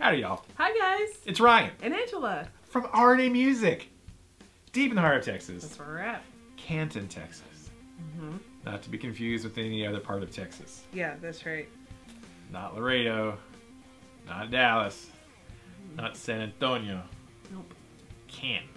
Howdy, y'all. Hi, guys. It's Ryan. And Angela. From RNA Music. Deep in the heart of Texas. That's where we're at. Canton, Texas. Not to be confused with any other part of Texas. Yeah, that's right. Not Laredo. Not Dallas. Not San Antonio. Nope. Canton.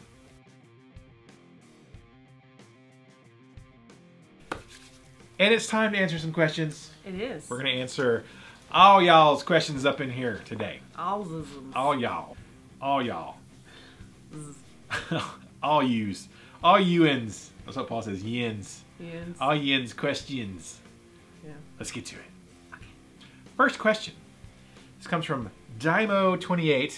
And it's time to answer some questions. It is. We're going to answer all y'all's questions up in here today. All zisms. All y'all. All y'all. All yous. All youins. That's what Paul says. Yins. Yins. All yins questions. Yeah. Let's get to it. Okay. First question. This comes from Dymo28.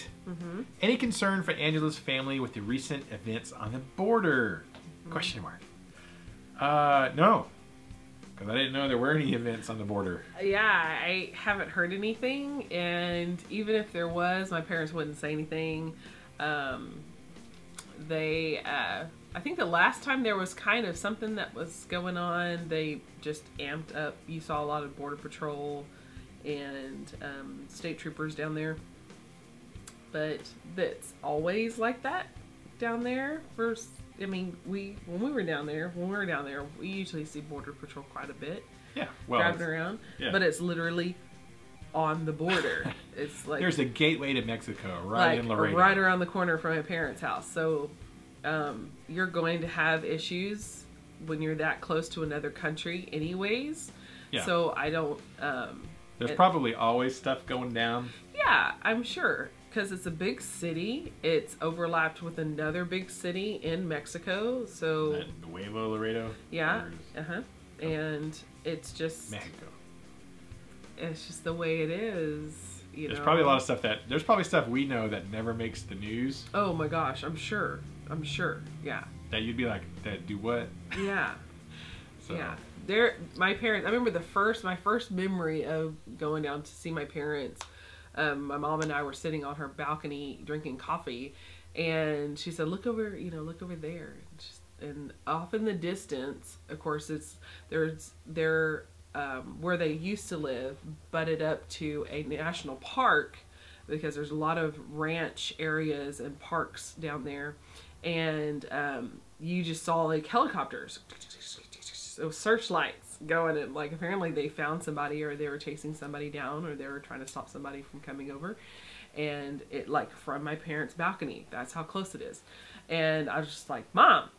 Any concern for Angela's family with the recent events on the border? Question mark. No. Because I didn't know there were any events on the border. Yeah, I haven't heard anything, and even if there was, my parents wouldn't say anything. I think the last time there was kind of something that was going on, they just amped up. You saw a lot of Border Patrol and state troopers down there. But that's always like that down there. I mean, when we were down there, we usually see Border Patrol quite a bit. Yeah, well, driving around. Yeah. But it's literally on the border. It's like there's a gateway to Mexico right in Laredo, right around the corner from my parents' house. So you're going to have issues when you're that close to another country, anyways. Yeah. So I don't. There's probably always stuff going down. Yeah, I'm sure. Because it's a big city, it's overlapped with another big city in Mexico, so... Nuevo Laredo? Yeah, and it's just... Mexico. It's just the way it is, you know? There's probably a lot of stuff there's probably stuff we know that never makes the news. Oh my gosh, I'm sure, yeah. That you'd be like, that do what? Yeah. So. Yeah. My parents, I remember my first memory of going down to see my parents. My mom and I were sitting on her balcony drinking coffee, and she said, "Look over, look over there." And off in the distance, of course, they're where they used to live, butted up to a national park because there's a lot of ranch areas and parks down there, and you just saw like helicopters, so searchlights going, and like apparently they found somebody, or they were chasing somebody down, or they were trying to stop somebody from coming over, and it like from my parents' balcony, that's how close it is. And I was just like, "Mom,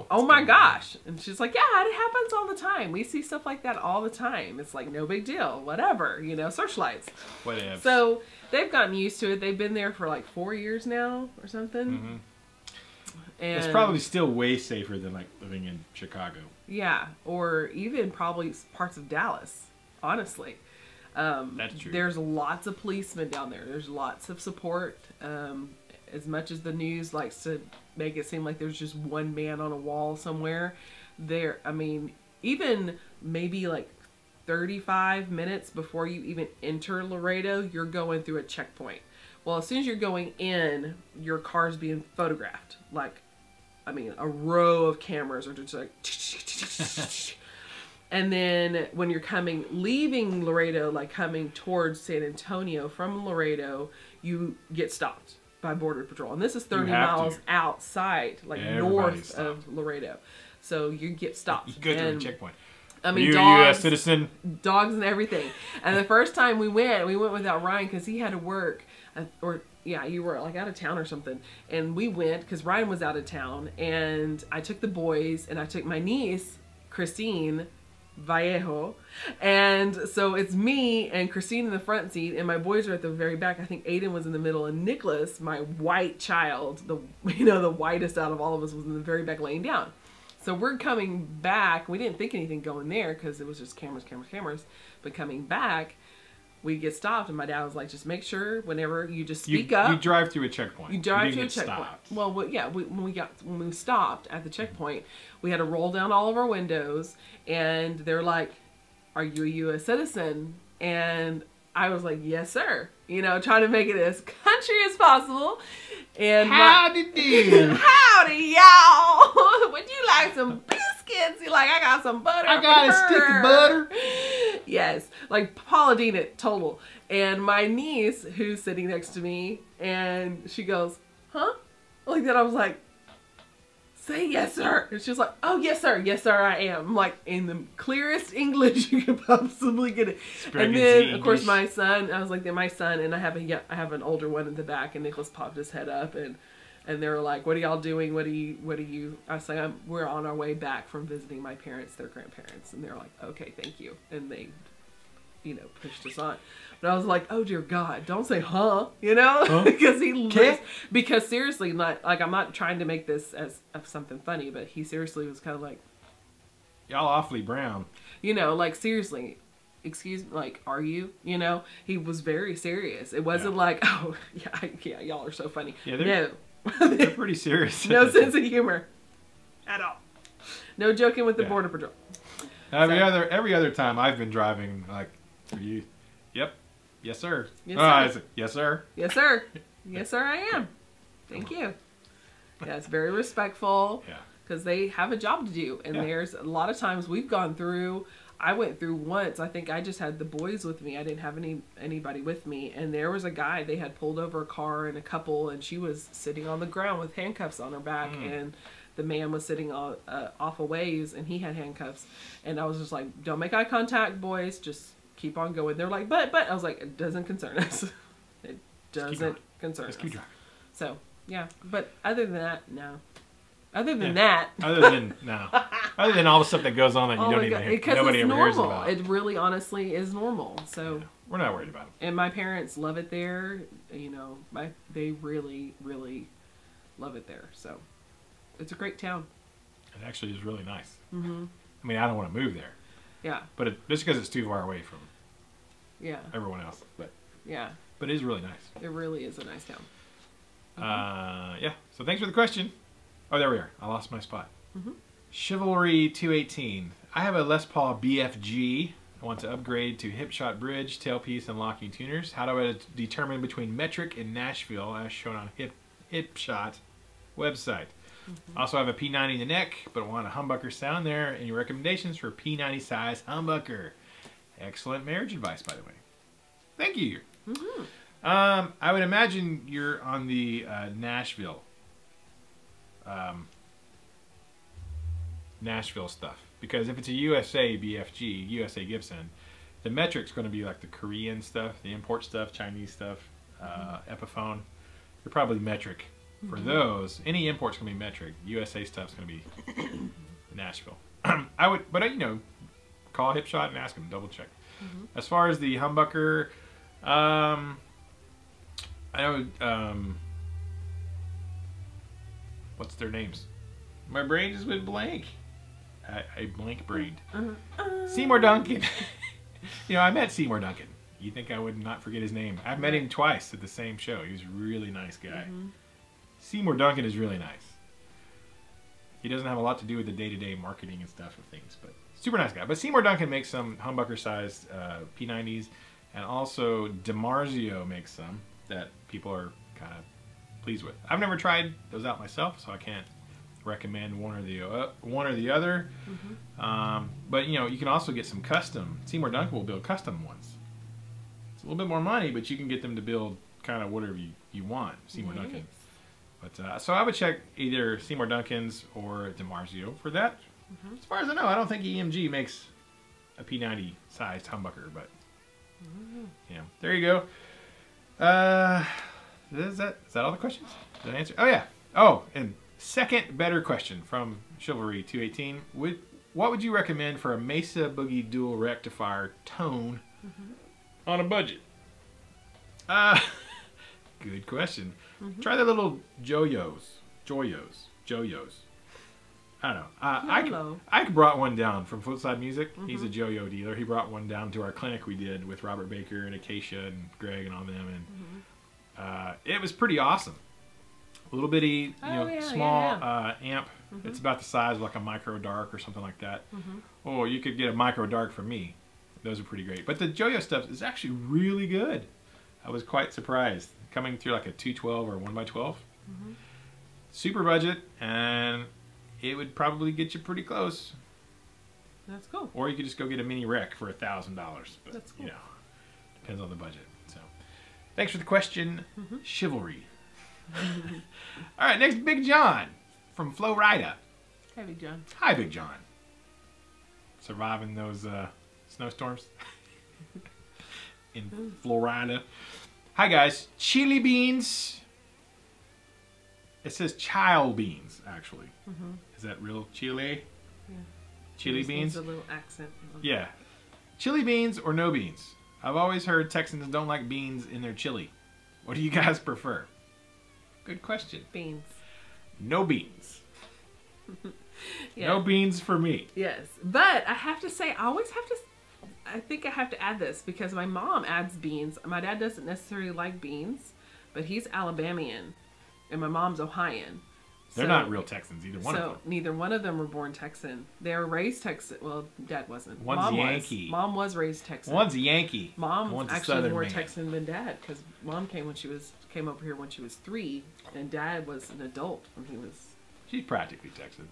oh my gosh." And she's like, "Yeah, it happens all the time. We see stuff like that all the time. It's like no big deal, whatever, searchlights." Whatever. So they've gotten used to it. They've been there for like 4 years now or something. And it's probably still way safer than like living in Chicago. Yeah, or even probably parts of Dallas, honestly. That's true. There's lots of policemen down there. There's lots of support. As much as the news likes to make it seem like there's just one man on a wall somewhere, even maybe like 35 minutes before you even enter Laredo, you're going through a checkpoint. Well, as soon as you're going in, your car's being photographed. A row of cameras are just like... And then when you're leaving Laredo, like coming towards San Antonio from Laredo, you get stopped by Border Patrol. And this is 30 miles outside, like north of Laredo. So you get stopped. You go through a checkpoint. Are you dogs, a U.S. citizen? Dogs and everything. And the first time we went without Ryan because he had to work. You were like out of town or something. And we went because Ryan was out of town. And I took the boys and I took my niece, Christine Vallejo. And so it's me and Christine in the front seat. And my boys are at the very back. I think Aiden was in the middle. And Nicholas, my white child, the whitest out of all of us, was in the very back laying down. So we're coming back. We didn't think anything going there because it was just cameras. But coming back, we get stopped, and my dad was like, "Just make sure whenever you just speak up." You drive through a checkpoint. You drive through a checkpoint. Stopped. Well, yeah. When we stopped at the checkpoint, we had to roll down all of our windows, and they're like, "Are you a U.S. citizen?" And I was like, "Yes, sir." Trying to make it as country as possible. And howdy do. Howdy, y'all. Would you like some biscuits? You like, I got some butter. I got a stick of butter. Yes, like Paula Dean at Total. And my niece, who's sitting next to me, and she goes, huh? Like that. I was like, say yes, sir. And she's like, oh, yes, sir. Yes, sir, I am. I'm like, in the clearest English you could possibly get it. And then, of course, my son, I was like, my son, and I have an older one in the back, and Nicholas popped his head up, and they were like, what are y'all doing? What are you? I was like, we're on our way back from visiting my parents, their grandparents. And they're like, okay, thank you. And they, pushed us on. But I was like, oh dear God, don't say huh, Huh? because seriously, like I'm not trying to make this as of something funny, but he seriously was kind of like, y'all awfully brown. Like seriously, excuse me, like, are you? He was very serious. It wasn't like, oh yeah, y'all are so funny. Yeah, no. They're pretty serious. No sense of humor at all. No joking with the Border Patrol. Every other time I've been driving, like, you, yep, yes sir. Yes, sir. Said, yes sir. Yes sir. Yes sir, I am. Thank you. Yeah, it's very respectful. Yeah. Because they have a job to do, and there's a lot of times we've gone through. I went through once. I think I just had the boys with me. I didn't have anybody with me. And there was a guy. They had pulled over a car and a couple, and she was sitting on the ground with handcuffs on her back, and the man was sitting off a ways, and he had handcuffs. And I was just like, "Don't make eye contact, boys. Just keep on going." They're like, "But," I was like, "It doesn't concern us. It doesn't concern us." Just keep driving. So yeah, but other than that, no. Other than that. Other than all the stuff that goes on that you don't even hear. Nobody ever hears about. It really honestly is normal. So we're not worried about it. And my parents love it there. They really, really love it there. So it's a great town. It actually is really nice. Mm-hmm. I mean, I don't want to move there. Yeah. But just because it's too far away from everyone else. But it is really nice. It really is a nice town. Yeah. So thanks for the question. Oh, there we are. I lost my spot. Chivalry 218. I have a Les Paul BFG. I want to upgrade to Hipshot bridge, tailpiece, and locking tuners. How do I determine between metric and Nashville, as shown on Hipshot website? Also, I have a P90 in the neck, but I want a humbucker sound there. Any recommendations for P90 size humbucker? Excellent marriage advice, by the way. Thank you. I would imagine you're on the Nashville stuff, because if it's a USA BFG, USA Gibson, the metric's going to be like the Korean stuff, the import stuff, Chinese stuff, Epiphone. They're probably metric for those. Any import's going to be metric. USA stuff's going to be Nashville. But call Hipshot and ask them, double check. As far as the humbucker, I know. What's their names? My brain just went blank. I blank brained. Seymour Duncan. I met Seymour Duncan. You think I would not forget his name? I've met him twice at the same show. He was a really nice guy. Seymour Duncan is really nice. He doesn't have a lot to do with the day-to-day marketing and stuff of things, but super nice guy. But Seymour Duncan makes some humbucker-sized P90s, and also DiMarzio makes some that people are kind of pleased with. I've never tried those out myself, so I can't recommend one or the other. But you can also get some custom. Seymour Duncan will build custom ones. It's a little bit more money, but you can get them to build kind of whatever you want. Seymour Duncan. But so I would check either Seymour Duncan's or DiMarzio for that. As far as I know, I don't think EMG makes a P90 sized humbucker, but there you go. Is that all the questions? Did I answer? Oh yeah. Oh, and second better question from Chivalry 218. What would you recommend for a Mesa Boogie dual rectifier tone on a budget? Good question. Try the little Joyos. I don't know. Ike brought one down from Footside Music. He's a Joyo dealer. He brought one down to our clinic we did with Robert Baker and Acacia and Greg and all them, and it was pretty awesome. A little bitty, small amp. It's about the size of like a micro dark or something like that. Or you could get a micro dark from me. Those are pretty great. But the Joyo stuff is actually really good. I was quite surprised. Coming through like a 212 or 1x12. Super budget, and it would probably get you pretty close. That's cool. Or you could just go get a mini rec for $1,000. But that's cool. Depends on the budget. Thanks for the question, Chivalry. All right, next, Big John from Florida. Hey, Big John. Hi, Big John. Surviving those snowstorms in Florida. Hi, guys. Chili beans. It says child beans, actually. Is that real chili? Yeah. Chili beans? A little accent. Yeah. Chili beans or no beans? I've always heard Texans don't like beans in their chili. What do you guys prefer? Good question. Beans. No beans. Yeah. No beans for me. Yes. But I have to say, I think I have to add this because my mom adds beans. My dad doesn't necessarily like beans, but he's Alabamian and my mom's Ohioan. They're not real Texans, either one of them. So neither one of them were born Texan. They were raised Texan. Well, Dad wasn't. One's Mom Yankee. Mom was raised Texan. One's a Yankee. Mom One's actually more man. Texan than Dad because Mom came over here when she was 3, and Dad was an adult when he was. She's practically Texan.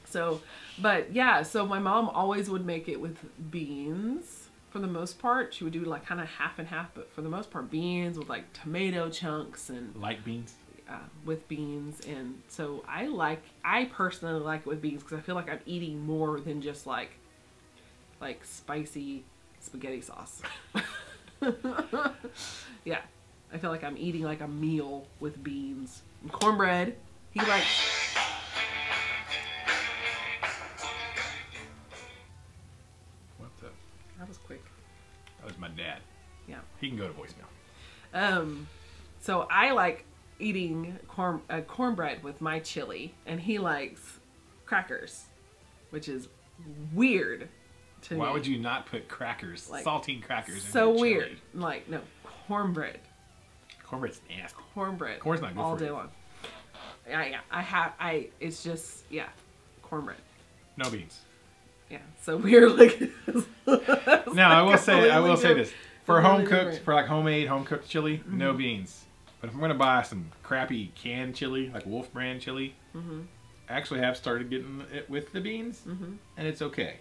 So, but yeah, so my mom always would make it with beans for the most part. She would do like kind of half and half, but for the most part, beans with like tomato chunks and. Like beans? With beans, and so I personally like it with beans because I feel like I'm eating more than just like spicy spaghetti sauce. Yeah, I feel like I'm eating like a meal with beans and cornbread. He likes. What the? That was quick. That was my dad. Yeah. He can go to voicemail. So I like eating cornbread with my chili, and he likes crackers, which is weird to me. Why would you not put crackers, like, saltine crackers in so your chili? weird. Like, no, cornbread. Cornbread's nasty. Cornbread. Corn's not good all for day you. long. Yeah, it's just, yeah, cornbread. No beans. Yeah, so we're like. Now, I will say this. For home cooked, different. for like homemade, home cooked chili, no beans. But if I'm going to buy some crappy canned chili, like Wolf brand chili, I actually have started getting it with the beans, and it's okay.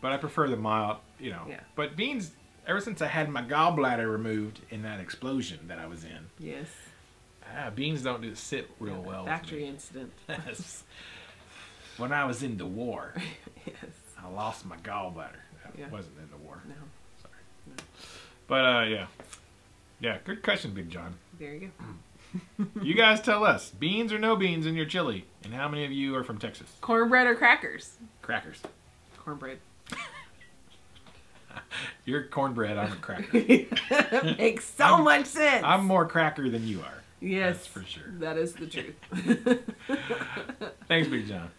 But I prefer the mild, you know. Yeah. But beans, ever since I had my gallbladder removed in that explosion that I was in, Yes. beans don't just sit real well. Factory with me. incident. When I was in the war, Yes. I lost my gallbladder. I Yeah. wasn't in the war. No. Sorry. No. But, yeah. Yeah, good question, Big John. There you go. You guys tell us, beans or no beans in your chili? And how many of you are from Texas? Cornbread or crackers? Crackers. Cornbread. You're cornbread, I'm a cracker. Makes so much sense. I'm more cracker than you are. Yes. That's for sure. That is the truth. Thanks, Big John.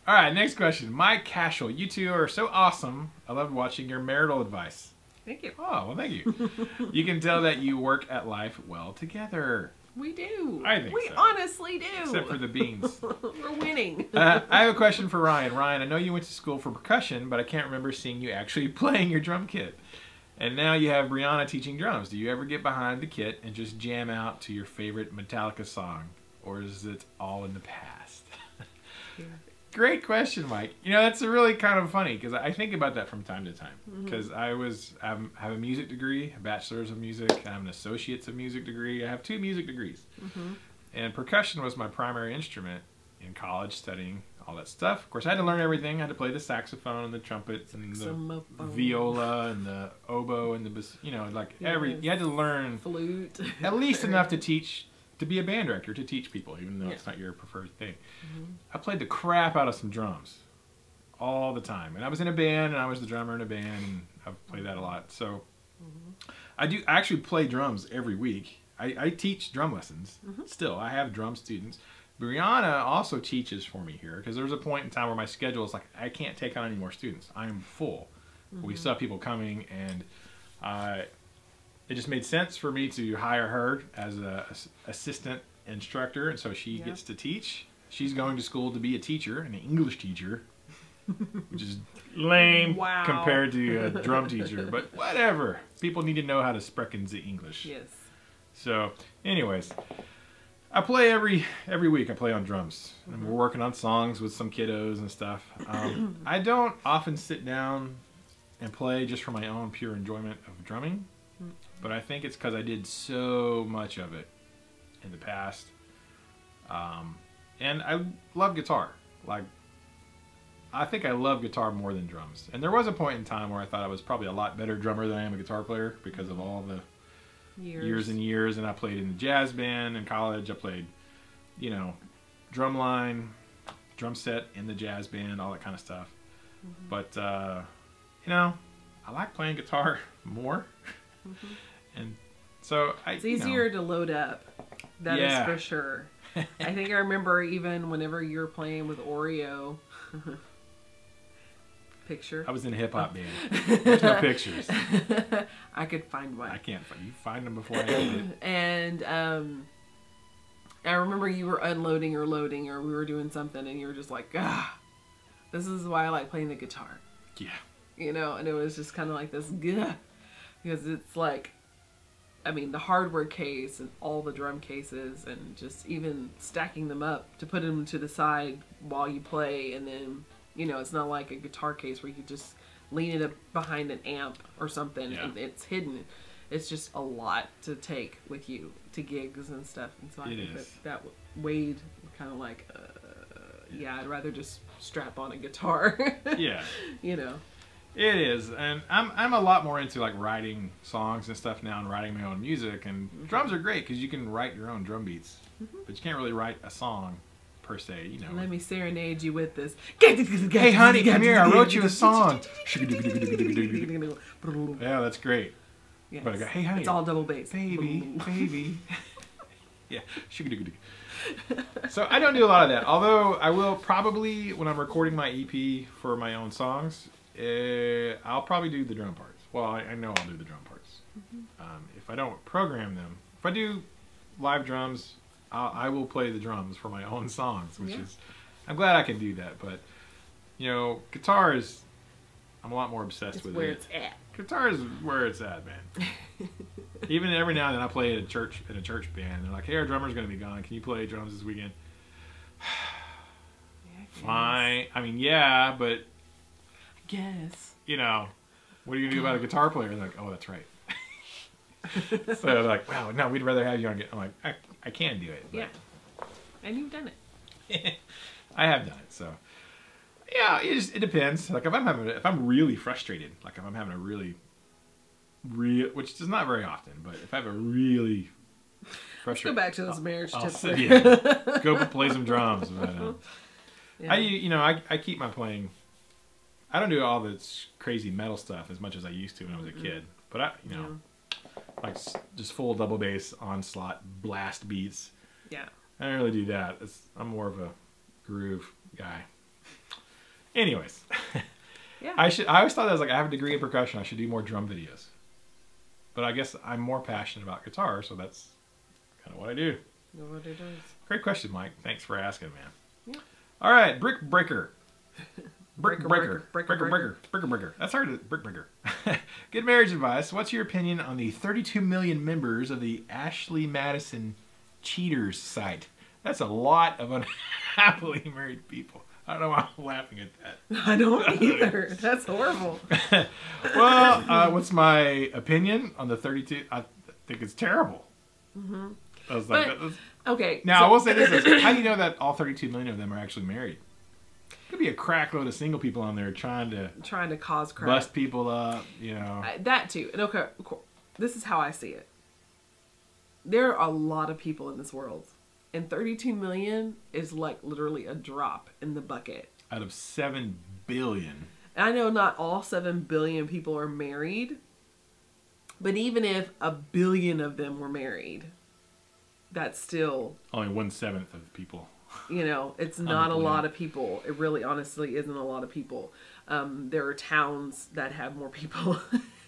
All right, next question. Mike Cashel, you two are so awesome. I love watching your marital advice. Thank you. Oh, well, thank you. You can tell that you work at life well together. We do. I think we so. honestly do. Except for the beans. We're winning. I have a question for Ryan. Ryan, I know you went to school for percussion, but I can't remember seeing you actually playing your drum kit. And now you have Brianna teaching drums. Do you ever get behind the kit and just jam out to your favorite Metallica song? Or is it all in the past? Yeah. Great question, Mike. You know, that's really kind of funny because I think about that from time to time. Because I have a music degree, a bachelor's of music. I have an associate's of music degree. I have 2 music degrees. And percussion was my primary instrument in college, studying all that stuff. Of course, I had to learn everything. I had to play the saxophone and the trumpets and the viola and the oboe and the, you know, like you had to learn flute. at least enough to teach. To be a band director, to teach people, even though it's not your preferred thing. I played the crap out of some drums all the time. And I was in a band, and I was the drummer in a band, and I've played that a lot. So I actually play drums every week. I teach drum lessons still. I have drum students. Brianna also teaches for me here, because there's a point in time where my schedule is like, I can't take on any more students. I am full. We still have people coming, and it just made sense for me to hire her as an assistant instructor, and so she gets to teach. She's going to school to be a teacher, an English teacher, which is lame compared to a drum teacher, but whatever. People need to know how to sprechen the English. Yes. So, anyways, I play every week. I play on drums, and we're working on songs with some kiddos and stuff. I don't often sit down and play just for my own pure enjoyment of drumming. but I think it's because I did so much of it in the past. And I love guitar. Like, I think I love guitar more than drums. And there was a point in time where I thought I was probably a lot better drummer than I am a guitar player because of all the years and years. And I played in the jazz band in college. I played, you know, drum line, drum set in the jazz band, all that kind of stuff. But, you know, I like playing guitar more. And so it's easier to load up. That is for sure. I think I remember even whenever you were playing with Oreo. Picture. I was in a hip hop band. There's no pictures. I could find one. I can't find. You find them before I get it. And I remember you were unloading or loading, or we were doing something, and you were just like, ah, this is why I like playing the guitar. Yeah. You know, and it was just kind of like this, gah, because it's like, I mean, the hardware case and all the drum cases and just even stacking them up to put them to the side while you play. And then, you know, it's not like a guitar case where you just lean it up behind an amp or something and it's hidden. It's just a lot to take with you to gigs and stuff. And so I think that weighed kind of like, yeah, I'd rather just strap on a guitar. Yeah. You know. It is, and I'm a lot more into like writing songs and stuff now and writing my own music, and drums are great because you can write your own drum beats, but you can't really write a song per se, you know. Let me serenade you with this. Hey honey, come here, I wrote you a song. Yeah, that's great. Yes. But I go, hey honey, it's all double bass. Baby. Yeah. So I don't do a lot of that, although I will probably, when I'm recording my EP for my own songs, I'll probably do the drum parts. Well, I know I'll do the drum parts. If I don't program them, if I do live drums, I will play the drums for my own songs, which is, I'm glad I can do that. But, you know, guitar is, I'm a lot more obsessed with where it. It's at. Guitar is where it's at, man. Even every now and then I play at a church, in a church band. They're like, hey, our drummer's going to be gone. Can you play drums this weekend? Fine. I mean, yeah, but guess. You know, what are you gonna do about a guitar player? They're like, oh, that's right. So they're like, wow, no, we'd rather have you on. I'm like, I can do it. But yeah, and you've done it. I have done it. So yeah, it depends. Like if I'm really frustrated, like if I'm having a really, which is not very often, but if I have a really frustrated, go back to those marriage tips. Go play some drums. But, I keep my playing. I don't do all this crazy metal stuff as much as I used to when I was a kid. But I, like just full double bass, onslaught, blast beats. Yeah. I don't really do that. I'm more of a groove guy. Anyways. Yeah. I always thought that I was like, I have a degree in percussion. I should do more drum videos. But I guess I'm more passionate about guitar, so that's kind of what I do. What it is. Great question, Mike. Thanks for asking, man. Yeah. All right, Brick Breaker. Breaker. That's hard to Brick Breaker. Good marriage advice. What's your opinion on the 32 million members of the Ashley Madison Cheaters site? That's a lot of unhappily married people. I don't know why I'm laughing at that. I don't either. That's horrible. Well, what's my opinion on the 32? I think it's terrible. I was like, okay. Now, so I will say this. How do you know that all 32 million of them are actually married? Could be a crack load of single people on there trying to cause crap, bust people up, you know. That too. And okay, this is how I see it. There are a lot of people in this world, and 32 million is like literally a drop in the bucket. Out of 7 billion. And I know not all 7 billion people are married, but even if 1 billion of them were married, that's still only 1/7 of people. You know, it's not a lot of people. It really, honestly, isn't a lot of people. There are towns that have more people.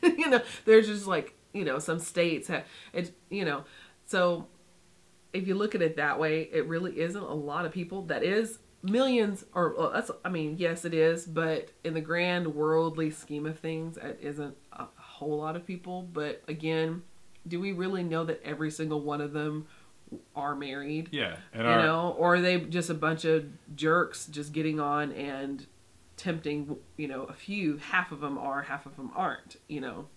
You know, there's just like, you know, some states have it. You know, so if you look at it that way, it really isn't a lot of people. That is millions, or well, that's. I mean, yes, it is, but in the grand worldly scheme of things, it isn't a whole lot of people. But again, do we really know that every single one of them are married? Yeah. And you know, or are they just a bunch of jerks just getting on and tempting, you know, a few? Half of them are, half of them aren't, you know.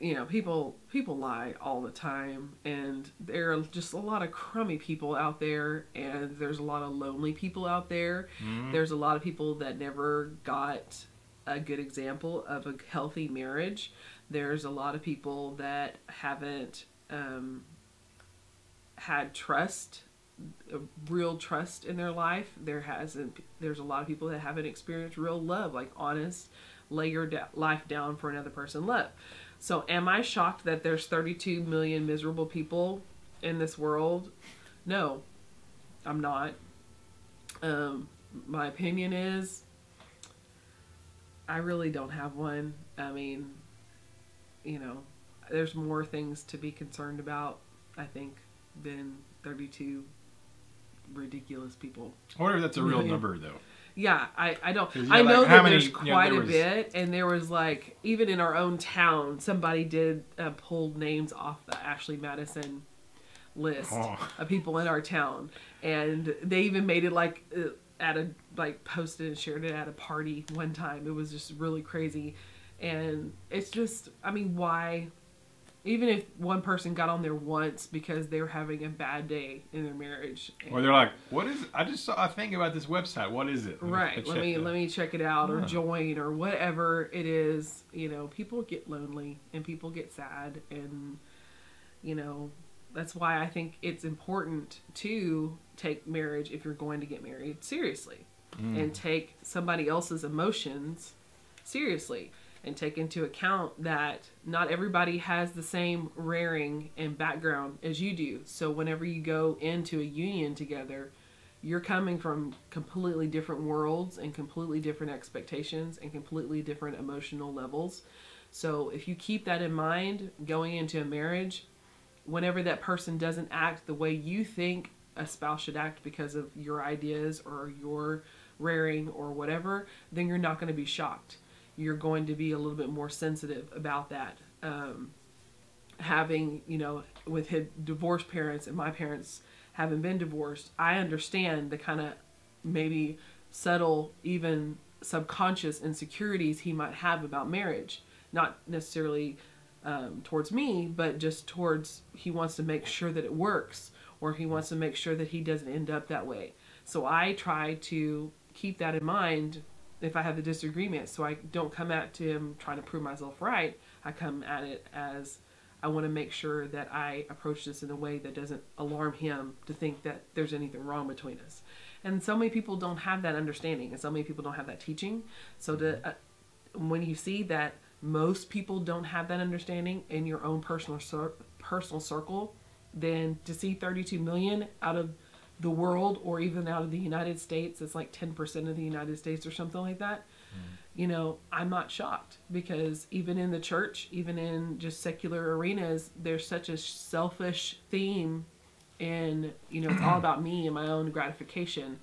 you know, people lie all the time, and there are just a lot of crummy people out there, and there's a lot of lonely people out there. There's a lot of people that never got a good example of a healthy marriage. There's a lot of people that haven't had trust, real trust in their life. There's a lot of people that haven't experienced real love, like honest, lay your life down for another person love. So am I shocked that there's 32 million miserable people in this world? No, I'm not. My opinion is, I really don't have one. I mean, you know, there's more things to be concerned about, I think, than 32 ridiculous people. I wonder if that's a real number, though. Yeah, I don't. I know that there's quite a bit, and there was like, even in our own town, somebody did pull names off the Ashley Madison list of people in our town, and they even made it like posted and shared it at a party one time. It was just really crazy, and it's just, I mean, why? Even if one person got on there once because they were having a bad day in their marriage, or they're like, "What is it? I just saw a thing about this website. What is it?" Right. Let me check it out, or join, or whatever it is. You know, people get lonely and people get sad, and you know, that's why I think it's important to take marriage, if you're going to get married, seriously, and take somebody else's emotions seriously. And take into account that not everybody has the same rearing and background as you do. So whenever you go into a union together, you're coming from completely different worlds and completely different expectations and completely different emotional levels. So if you keep that in mind going into a marriage, whenever that person doesn't act the way you think a spouse should act because of your ideas or your rearing or whatever, then you're not going to be shocked. You're going to be a little bit more sensitive about that. Having, you know, with his divorced parents and my parents having been divorced, I understand the kind of maybe subtle, even subconscious insecurities he might have about marriage. Not necessarily towards me, but just towards, he wants to make sure that it works, or he wants to make sure that he doesn't end up that way. So I try to keep that in mind if I have the disagreement, so I don't come at him trying to prove myself right. I come at it as, I want to make sure that I approach this in a way that doesn't alarm him to think that there's anything wrong between us. And so many people don't have that understanding, and so many people don't have that teaching. So when you see that most people don't have that understanding in your own personal circle, then to see 32 million out of the world, or even out of the United States, it's like 10% of the United States or something like that. You know, I'm not shocked, because even in the church, even in just secular arenas, there's such a selfish theme, and you know, it's all about me and my own gratification.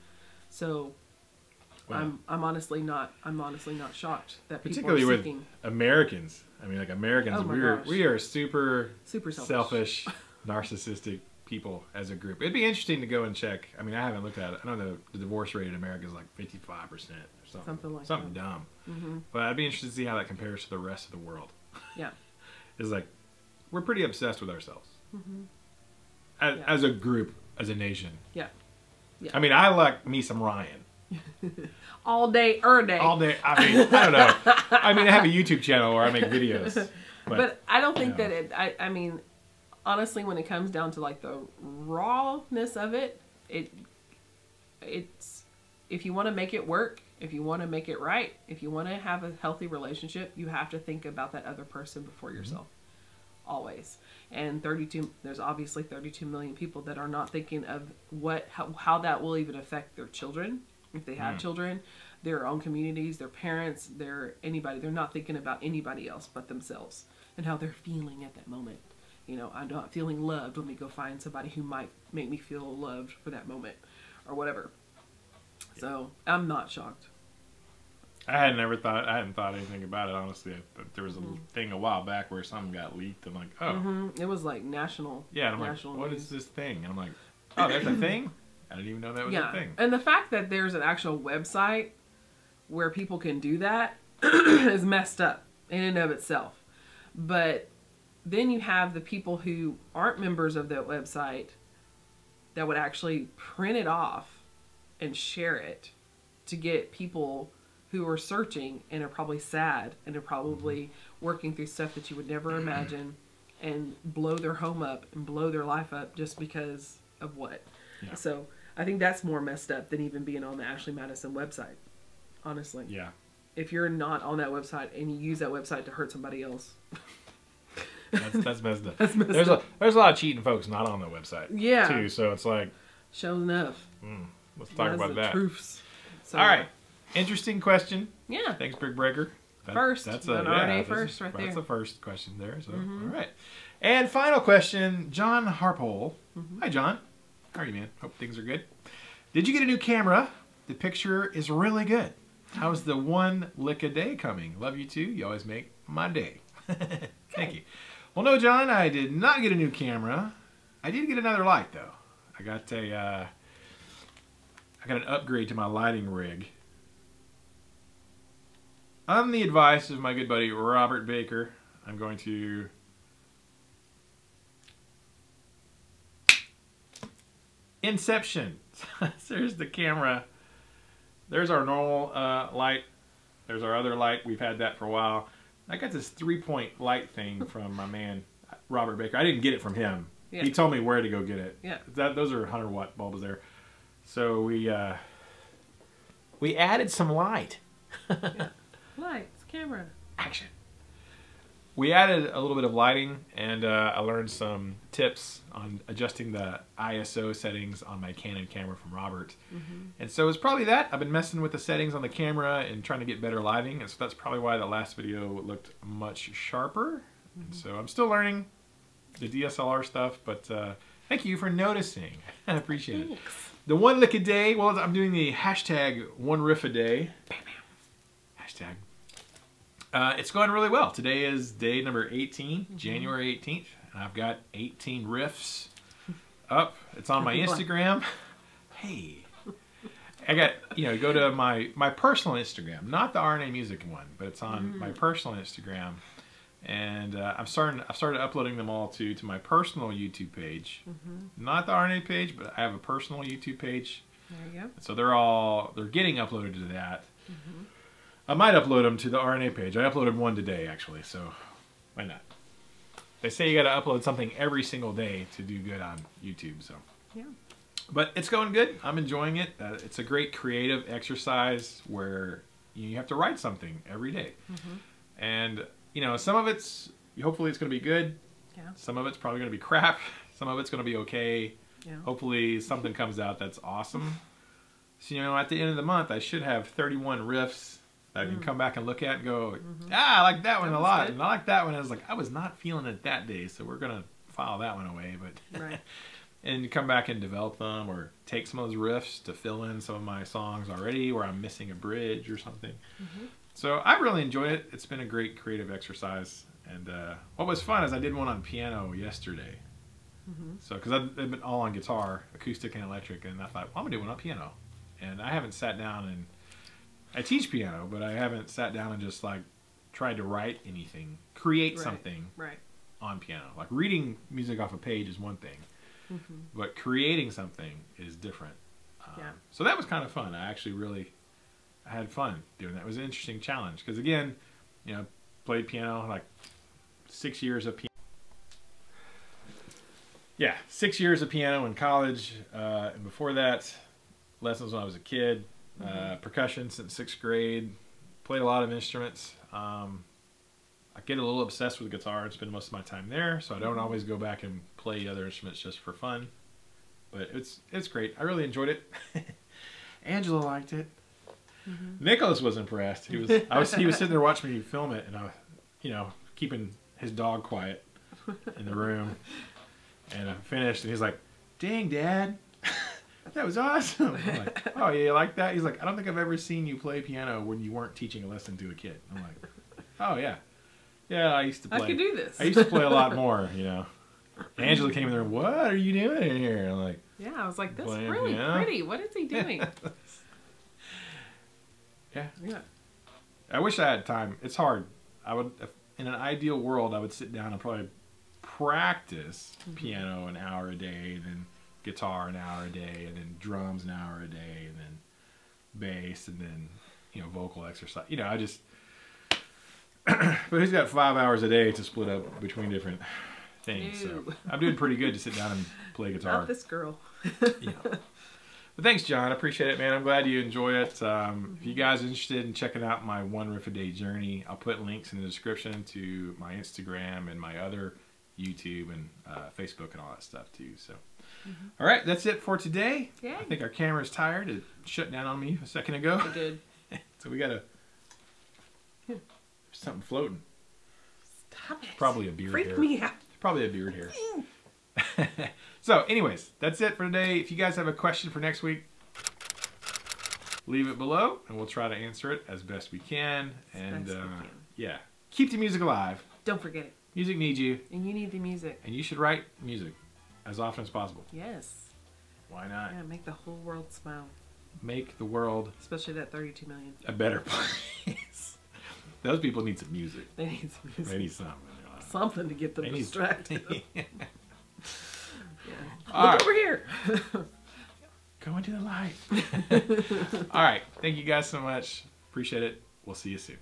So wow. I'm honestly not shocked that particularly people are seeking. With Americans. I mean, like Americans, we are super selfish, narcissistic people as a group. It'd be interesting to go and check. I mean, I haven't looked at it. I know the divorce rate in America is like 55% or something dumb. But I'd be interested to see how that compares to the rest of the world. Yeah. It's like, we're pretty obsessed with ourselves. As a group, as a nation. Yeah. I mean, I like me some Ryan. All day, day. All day. I mean, I don't know. I mean, I have a YouTube channel where I make videos. But I don't think that I mean, honestly, when it comes down to like the rawness of it, it's if you want to make it work, if you want to make it right, if you want to have a healthy relationship, you have to think about that other person before yourself. Always. And there's obviously 32 million people that are not thinking of how that will even affect their children, if they have children, their own communities, their parents, anybody. They're not thinking about anybody else but themselves and how they're feeling at that moment. You know, I'm not feeling loved. Let me go find somebody who might make me feel loved for that moment, or whatever. Yeah. So I'm not shocked. I hadn't thought anything about it, honestly. There was a thing a while back where something got leaked. I'm like, oh. It was like national. Yeah, and I'm like, what is this thing? And I'm like, oh, there's a thing? I didn't even know that was a thing. And the fact that there's an actual website where people can do that is messed up in and of itself. But then you have the people who aren't members of that website that would actually print it off and share it to get people who are searching and are probably sad and are probably working through stuff that you would never imagine and blow their home up and blow their life up just because of what. Yeah. So I think that's more messed up than even being on the Ashley Madison website, honestly. Yeah. If you're not on that website and you use that website to hurt somebody else. That's messed up. That's messed up. There's a lot of cheating folks not on the website. Yeah. Too, so it's like... Show enough. Let's talk about that. Truths. So, all right. Interesting question. Yeah. Thanks, Big Breaker. That's an RNA first right there. That's the first question there. So, all right. And final question, John Harpole. Hi, John. How are you, man? Hope things are good. Did you get a new camera? The picture is really good. How's the one lick a day coming? Love you too. You always make my day. Thank you. Well, no, John, I did not get a new camera. I did get another light, though. I got an upgrade to my lighting rig. On the advice of my good buddy Robert Baker, I'm going to Inception. There's the camera. There's our normal light. There's our other light. We've had that for a while. I got this 3-point light thing from my man Robert Baker. I didn't get it from him. Yeah. He told me where to go get it. Yeah. Those are 100-watt bulbs there. So we added some light. Yeah. Lights, camera, action. We added a little bit of lighting, and I learned some tips on adjusting the ISO settings on my Canon camera from Robert. And so it's probably that. I've been messing with the settings on the camera and trying to get better lighting, and so that's probably why the last video looked much sharper. And so I'm still learning the DSLR stuff, but thank you for noticing. I appreciate it. The one lick a day, well, I'm doing the hashtag one riff a day. Bam, bam. Hashtag. It's going really well. Today is day number 18, January 18th. And I've got 18 riffs up. It's on my Instagram. Hey. I got, go to my personal Instagram, not the RNA music one, but it's on my personal Instagram. And I've started uploading them all to my personal YouTube page. Not the RNA page, but I have a personal YouTube page. There you go. So they're getting uploaded to that. I might upload them to the RNA page. I uploaded one today, actually, so why not? They say you got to upload something every single day to do good on YouTube, so. Yeah. But it's going good. I'm enjoying it. It's a great creative exercise where you have to write something every day. And, some of it's, hopefully it's going to be good. Yeah. Some of it's probably going to be crap. Some of it's going to be okay. Yeah. Hopefully something comes out that's awesome. So, at the end of the month, I should have 31 riffs I can come back and look at and go, I like that one a lot. Good. And I like that one. I was like, I was not feeling it that day, so we're going to file that one away. But right. And come back and develop them or take some of those riffs to fill in some of my songs already where I'm missing a bridge or something. So I really enjoyed it. It's been a great creative exercise. And what was fun is I did one on piano yesterday. So, because I've been all on guitar, acoustic and electric, and I thought, well, I'm going to do one on piano. And I haven't sat down and I teach piano, but I haven't sat down and just like tried to write anything, create something on piano. Like reading music off a page is one thing, but creating something is different. So that was kind of fun. I had fun doing that. It was an interesting challenge because again, played piano like 6 years of piano. Yeah, 6 years of piano in college, and before that, lessons when I was a kid. Percussion since 6th grade. Played a lot of instruments. I get a little obsessed with guitar and spend most of my time there, so I don't always go back and play other instruments just for fun. But it's great. I really enjoyed it. Angela liked it. Nicholas was impressed. He was sitting there watching me film it, and I, keeping his dog quiet in the room. And I finished, and he's like, "Dang, Dad. That was awesome." I'm like, "Oh, yeah, you like that?" He's like, "I don't think I've ever seen you play piano when you weren't teaching a lesson to a kid." I'm like, "Oh, yeah. Yeah, I used to play. I could do this. I used to play a lot more, Angela came in there, "What are you doing in here?" I'm like, yeah, I was like, "That's really pretty. What is he doing?" Yeah. I wish I had time. It's hard. I would, in an ideal world, I would sit down and probably practice piano an hour a day, and then guitar an hour a day, and then drums an hour a day, and then bass, and then, you know, vocal exercise. You know, I just, but who's got 5 hours a day to split up between different things? No. So I'm doing pretty good to sit down and play guitar. Not this girl. Yeah. But thanks, John. I appreciate it, man. I'm glad you enjoy it. If you guys are interested in checking out my one riff a day journey, I'll put links in the description to my Instagram and my other YouTube and Facebook and all that stuff too. So, all right, that's it for today. Yay. I think our camera's tired. It shut down on me a second ago. It did. So we got something floating. Stop it. Probably a beard hair. Freak me out. Probably a beard hair. So, anyways, that's it for today. If you guys have a question for next week, leave it below, and we'll try to answer it as best we can. And yeah, keep the music alive. Don't forget it. Music needs you, And you need the music. and you should write music as often as possible. Yes. Why not? Yeah, make the whole world smile. Make the world Especially that 32 million. a better place. Those people need some music. They need some music. They need something in their life. Something to get them They need- distracted. Yeah. Yeah. All Look right. over here. Go into the light. All right. Thank you guys so much. Appreciate it. We'll see you soon.